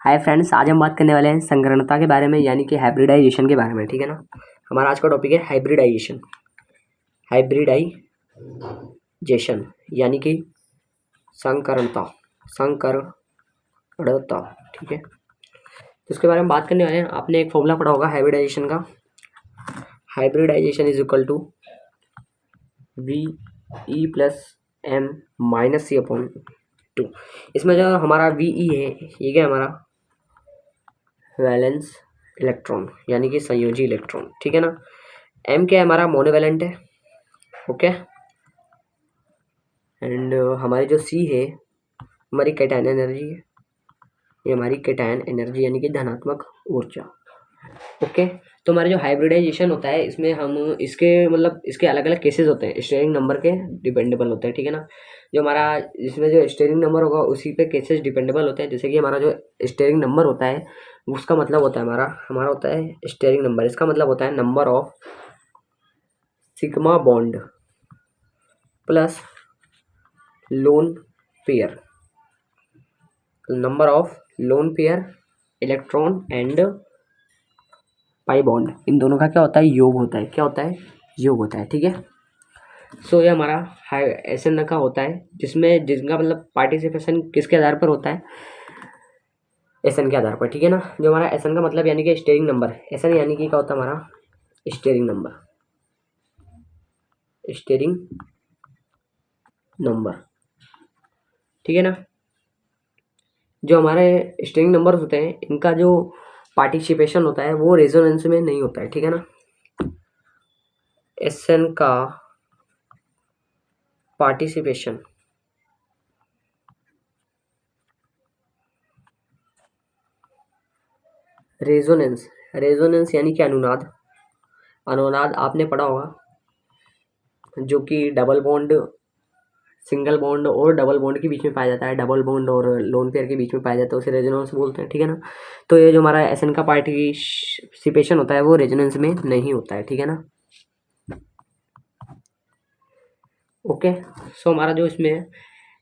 Hi friends, आज हम बात करने वाले हैं संकरणता के बारे में, यानी कि हाइब्रिडाइजेशन के बारे में। ठीक है ना। हमारा आज का टॉपिक है हाइब्रिडाइजेशन। हाइब्रिडाइजेशन यानी कि संकरणता। ठीक है, तो इसके बारे में बात करने वाले हैं। आपने एक फॉर्मूला पढ़ा होगा हाइब्रिडाइजेशन का। Hybridization is equal to VE plus M minus C/2। इसमें जो हमारा VE है, ये क्या हमारा वैलेंस इलेक्ट्रॉन यानी कि संयोजी इलेक्ट्रॉन। ठीक है ना। M क्या है, हमारा मोनोवैलेंट है। ओके। एंड हमारी जो C है, हमारी कैटायन एनर्जी है। ये हमारी कैटायन एनर्जी यानी कि धनात्मक ऊर्जा। ओके। तो हमारे जो हाइब्रिडाइजेशन होता है, इसमें हम इसके अलग अलग केसेस होते हैं, स्टेयरिंग नंबर के डिपेंडेबल होते हैं। ठीक है ना। जो हमारा इसमें जो स्टेयरिंग नंबर होगा उसी पे केसेस डिपेंडेबल होते हैं। जैसे कि हमारा जो स्टेयरिंग नंबर होता है, उसका मतलब होता है हमारा होता है स्टेयरिंग नंबर। इसका मतलब होता है number of sigma bond plus lone pair, number of lone pair, electron and pi bond, इन दोनों का क्या होता है, योग होता है। क्या होता है, योग होता है। ठीक है। सो ये हमारा SN का होता है, जिनका मतलब पार्टिसिपेशन किसके आधार पर होता है, SN के आधार पर। ठीक है ना। जो हमारा SN का मतलब यानी कि स्टेयरिंग नंबर, SN यानी कि क्या होता है हमारा स्टेयरिंग नंबर। ठीक है ना। जो हमारे स्टेयरिंग नंबर होते हैं, इनका जो पार्टिसिपेशन होता है वो रेजोनेंस में नहीं होता है। ठीक है ना। SN का पार्टिसिपेशन रेजोनेंस यानी कि अनुनाद आपने पढ़ा होगा, जो कि डबल बॉन्ड, सिंगल बॉन्ड और डबल बॉन्ड के बीच में पाया जाता है। डबल बॉन्ड और लोन पेयर के बीच में पाया जाता है, उसे रेजोनेंस बोलते हैं। ठीक है ना। तो ये जो हमारा SN का पार्टिसिपेशन होता है वो रेजोनेंस में नहीं होता है। ठीक है ना। ओके। सो हमारा जो इसमें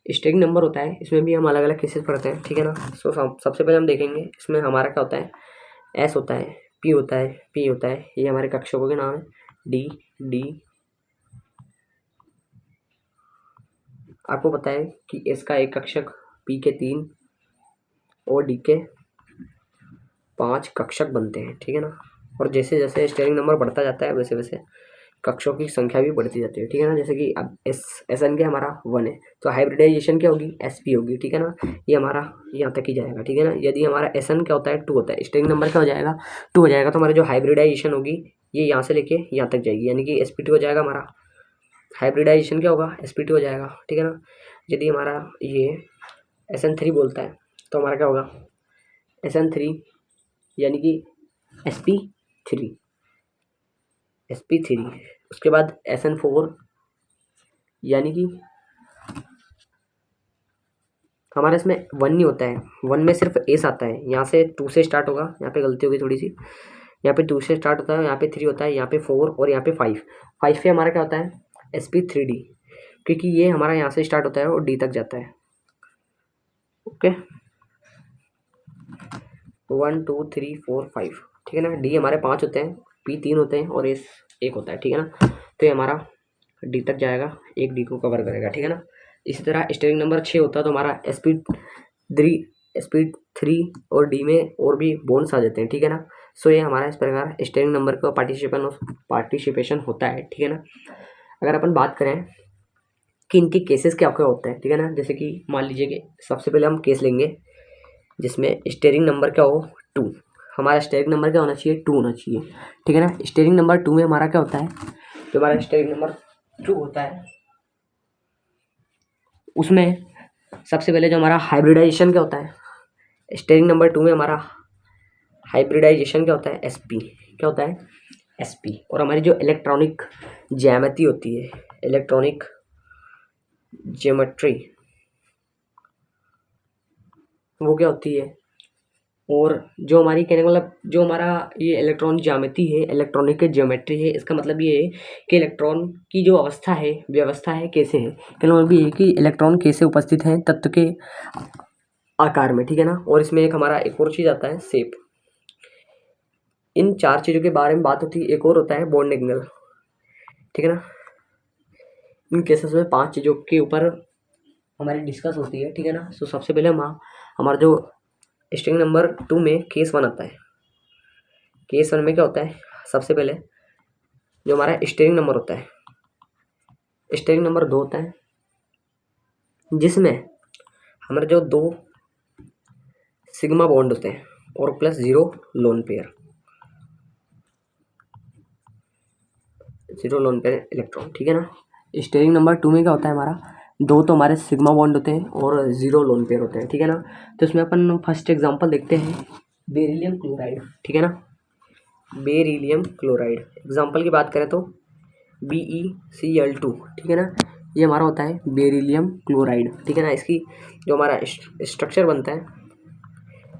स्टेयरिंग नंबर होता है, इसमें भी हम अलग अलग केसेस पढ़ते हैं। ठीक है ना। सो सबसे पहले हम देखेंगे इसमें हमारा क्या होता है, S होता है, P होता है, P होता है। ये हमारे कक्षकों के नाम है। D आपको पता है कि S का एक कक्षक, P के 3 और D के 5 कक्षक बनते हैं। ठीक है ना। और जैसे जैसे स्टेयरिंग नंबर बढ़ता जाता है, वैसे वैसे कक्षों की संख्या भी बढ़ती जाती है। ठीक है ना। जैसे कि अब SN के हमारा 1 है, तो हाइब्रिडाइजेशन क्या होगी, SP होगी। ठीक है ना। ये हमारा यहाँ तक ही जाएगा। ठीक है ना। यदि हमारा SN क्या होता है, 2 होता है, स्टेयरिंग नंबर क्या हो जाएगा, 2 हो जाएगा, तो हमारी जो हाइब्रिडाइजेशन होगी ये यहाँ से लेके यहाँ तक जाएगी, यानी कि SP2 हो जाएगा। हमारा हाइब्रिडाइजेशन क्या होगा, SP2 हो जाएगा। ठीक है ना। यदि हमारा ये SN3 बोलता है, तो हमारा क्या होगा, SN3 यानी कि SP3। उसके बाद SN4 यानी कि हमारे इसमें 1 नहीं होता है, 1 में सिर्फ S आता है। यहाँ से 2 से स्टार्ट होगा, यहाँ पे गलती होगी थोड़ी सी, यहाँ पे 2 से स्टार्ट होता है, यहाँ पे 3 होता है, यहाँ पे 4 और यहाँ पे 5 पे हमारा क्या होता है, SP3D, क्योंकि ये हमारा यहाँ से स्टार्ट होता है और D तक जाता है। ओके। 1 2 3 4 5। ठीक है ना। D हमारे 5 होते हैं, P 3 होते हैं और S 1 होता है। ठीक है ना। तो ये हमारा D तक जाएगा, एक D को कवर करेगा। ठीक है ना। इसी तरह स्टेयरिंग नंबर 6 होता है, तो हमारा SP3 और D में और भी बॉन्ड्स आ जाते हैं। ठीक है ना। सो ये हमारा इस प्रकार स्टेयरिंग नंबर का पार्टिसिपेशन होता है। ठीक है ना। अगर अपन बात करें कि इनके केसेस क्या क्या होते हैं, ठीक है ना, जैसे कि मान लीजिए कि सबसे पहले हम केस लेंगे जिसमें स्टेयरिंग नंबर क्या हो, 2। हमारा स्टेयरिंग नंबर क्या होना चाहिए, 2 होना चाहिए। ठीक है ना। स्टेयरिंग नंबर 2 में हमारा क्या होता है, जो हमारा स्टेयरिंग नंबर 2 होता है उसमें सबसे पहले जो हमारा हाइब्रिडाइजेशन क्या होता है, स्टेयरिंग नंबर 2 में हमारा हाइब्रिडाइजेशन क्या होता है, SP। क्या होता है, SP। और हमारी जो इलेक्ट्रॉनिक ज्यामिति होती है, इलेक्ट्रॉनिक ज्योमेट्री, वो क्या होती है, और जो हमारी कहने का मतलब जो हमारा ये इलेक्ट्रॉन ज्यामिति है, इलेक्ट्रॉनिक ज्योमेट्री है, इसका मतलब ये है कि इलेक्ट्रॉन की जो व्यवस्था है कैसे है। कहने का मतलब ये है कि इलेक्ट्रॉन कैसे उपस्थित हैं तत्व के आकार में, ठीक है ना। और इसमें एक हमारा एक और चीज़ आता है शेप। इन 4 चीज़ों के बारे में बात होती है। एक और होता है बॉन्ड एंगल, ठीक है ना। इन केसेस में 5 चीज़ों के ऊपर हमारी डिस्कस होती है, ठीक है ना। सो सबसे पहले हम हमारा जो स्टेरिंग नंबर 2 में केस 1 आता है। केस 1 में क्या होता है, सबसे पहले जो हमारा स्टेरिंग नंबर होता है, स्टेरिंग नंबर 2 होता है, जिसमें हमारे जो 2 सिग्मा बॉन्ड होते हैं और plus 0 lone pair, 0 loan pair electron, ठीक है ना। स्टेरिंग नंबर 2 में क्या होता है, हमारा 2 तो हमारे सिग्मा बॉन्ड होते हैं और 0 लोन पेयर होते हैं, ठीक है ना। तो इसमें अपन फर्स्ट एग्जांपल देखते हैं बेरिलियम क्लोराइड, ठीक है ना। बेरिलियम क्लोराइड एग्जांपल की बात करें तो BeCl2, ठीक है ना। ये हमारा होता है बेरिलियम क्लोराइड, ठीक है ना। इसकी जो हमारा स्ट्रक्चर बनता है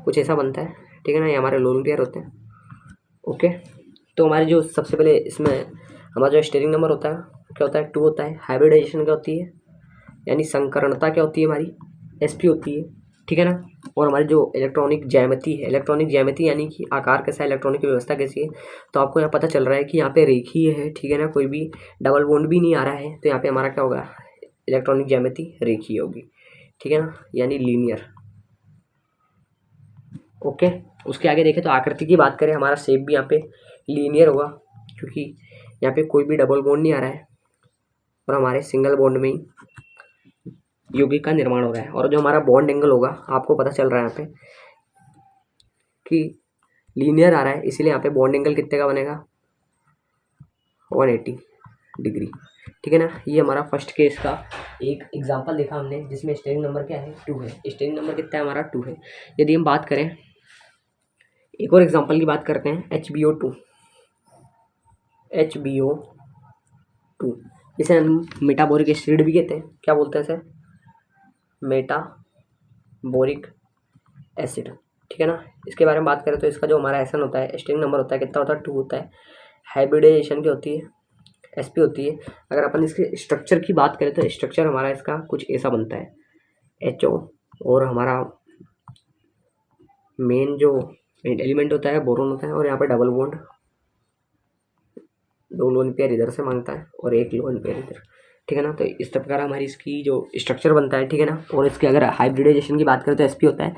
कुछ ऐसा बनता है, ठीक है ना। ये हमारे लोन पेयर होते हैं, ओके। तो हमारे जो सबसे पहले इसमें हमारा जो स्टेरिंग नंबर होता है क्या होता है, 2 होता है। हाइब्रिडाइजेशन क्या होती है, यानी संकरणता क्या होती है हमारी, sp होती है, ठीक है ना। और हमारी जो इलेक्ट्रॉनिक ज्यामिति है, इलेक्ट्रॉनिक ज्यामिति यानी कि आकार कैसा है, इलेक्ट्रॉनिक की व्यवस्था कैसी है, तो आपको यहाँ पता चल रहा है कि यहाँ पे रेखीय है, ठीक है ना। कोई भी डबल बॉन्ड भी नहीं आ रहा है, तो यहाँ पे हमारा क्या होगा, इलेक्ट्रॉनिक ज्यामिति रेखीय होगी, ठीक है ना, यानी लीनियर, ओके। उसके आगे देखें तो आकृति की बात करें, हमारा शेप भी यहाँ पे लीनियर होगा, क्योंकि यहाँ पे कोई भी डबल बॉन्ड नहीं आ रहा है और हमारे सिंगल बॉन्ड में ही यौगिक का निर्माण हो रहा है। और जो हमारा बॉन्ड एंगल होगा, आपको पता चल रहा है यहाँ पे कि लीनियर आ रहा है, इसीलिए यहाँ पे बॉन्ड एंगल कितने का बनेगा, 180 डिग्री, ठीक है ना। ये हमारा फर्स्ट केस का एक एग्जांपल देखा हमने, जिसमें स्टेरिंग नंबर क्या है, 2 है। स्टेरिंग नंबर कितना है हमारा, 2 है। यदि हम बात करें एक और एग्जांपल की बात करते हैं, HBO2, HBO2 इसे हम मेटाबोरिक एसिड भी कहते हैं। क्या बोलते हैं इसे, मेटाबोरिक एसिड, ठीक है ना। इसके बारे में बात करें तो इसका जो हमारा एसन होता है, स्टेरिंग नंबर होता है कितना होता है, 2 होता है। हाइब्रिडाइजेशन की होती है, sp होती है। अगर अपन इसके स्ट्रक्चर की बात करें तो स्ट्रक्चर हमारा इसका कुछ ऐसा बनता है, HO, और हमारा मेन जो एलिमेंट होता है बोरोन होता है, और यहाँ पर डबल बॉन्ड, 2 लोन पेयर इधर से मांगता है और 1 लोन पेयर इधर, ठीक है ना। तो इस प्रकार हमारी इसकी जो स्ट्रक्चर बनता है, ठीक है ना। और इसके अगर हाइब्रिडाइजेशन की बात करें तो sp होता है।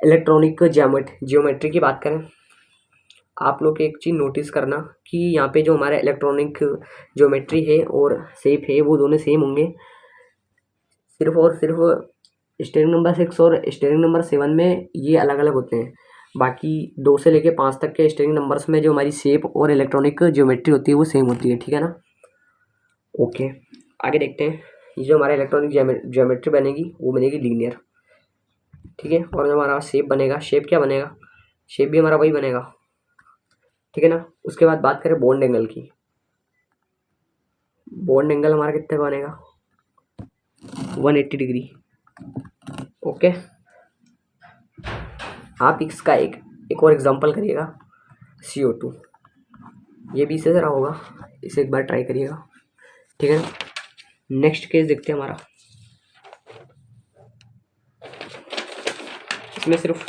इलेक्ट्रॉनिक जियोमेट्री की बात करें, आप लोग एक चीज़ नोटिस करना कि यहाँ पे जो हमारा इलेक्ट्रॉनिक ज्योमेट्री है और शेप है वो दोनों सेम होंगे, सिर्फ और सिर्फ स्टेरिंग नंबर 6 और स्टेरिंग नंबर 7 में ये अलग अलग होते हैं। बाकी 2 से लेके 5 तक के स्टेरिंग नंबर्स में जो हमारी शेप और इलेक्ट्रॉनिक ज्योमेट्री होती है वो सेम होती है, ठीक है ना, ओके। आगे देखते हैं, ये जो हमारा इलेक्ट्रॉनिक ज्योमेट्री बनेगी वो बनेगी लीनियर, ठीक है। और जो हमारा शेप बनेगा, शेप क्या बनेगा, शेप भी हमारा वही बनेगा, ठीक है ना। उसके बाद बात करें बॉन्ड एंगल की, बॉन्ड एंगल हमारा कितने का बनेगा, 180 डिग्री, ओके। आप इसका एक और एग्जांपल करिएगा, CO2, ये भी इसी तरह होगा, इसे एक बार ट्राई करिएगा, ठीक है ना। नेक्स्ट केस देखते हैं हमारा, इसमें सिर्फ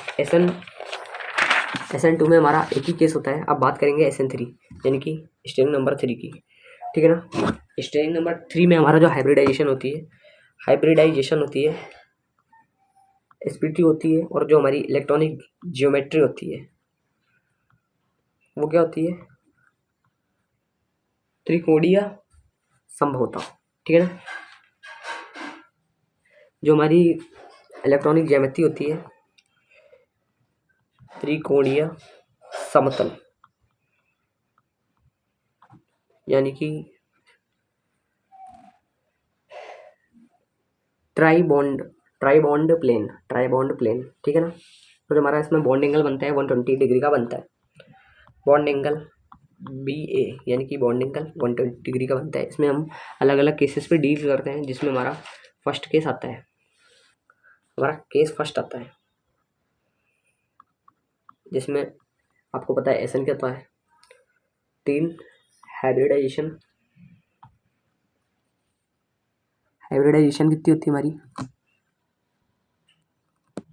SN2 में हमारा एक ही केस होता है। अब बात करेंगे SN3 यानी कि स्टेरिंग नंबर 3 की, ठीक है ना। स्टेरिंग नंबर 3 में हमारा जो हाइब्रिडाइजेशन होती है sp2 होती है। और जो हमारी इलेक्ट्रॉनिक जियोमेट्री होती है वो क्या होती है, त्रिकोणीय समभुजा, ठीक है ना। जो हमारी इलेक्ट्रॉनिक ज्यामिति होती है त्रिकोणीय समतल, यानी कि ट्राई बॉन्ड प्लेन, ठीक है ना। तो जो हमारा इसमें बॉन्ड एंगल बनता है 120 डिग्री का बनता है। बॉन्ड एंगल BA यानी कि बॉन्ड एंगल 120 डिग्री का बनता है। इसमें हम अलग अलग केसेस पे डील करते हैं, जिसमें हमारा फर्स्ट केस आता है, हमारा केस फर्स्ट आता है, जिसमें आपको पता है SN क्या होता है, 3 हाइब्रिडाइजेशन कितनी होती है हमारी,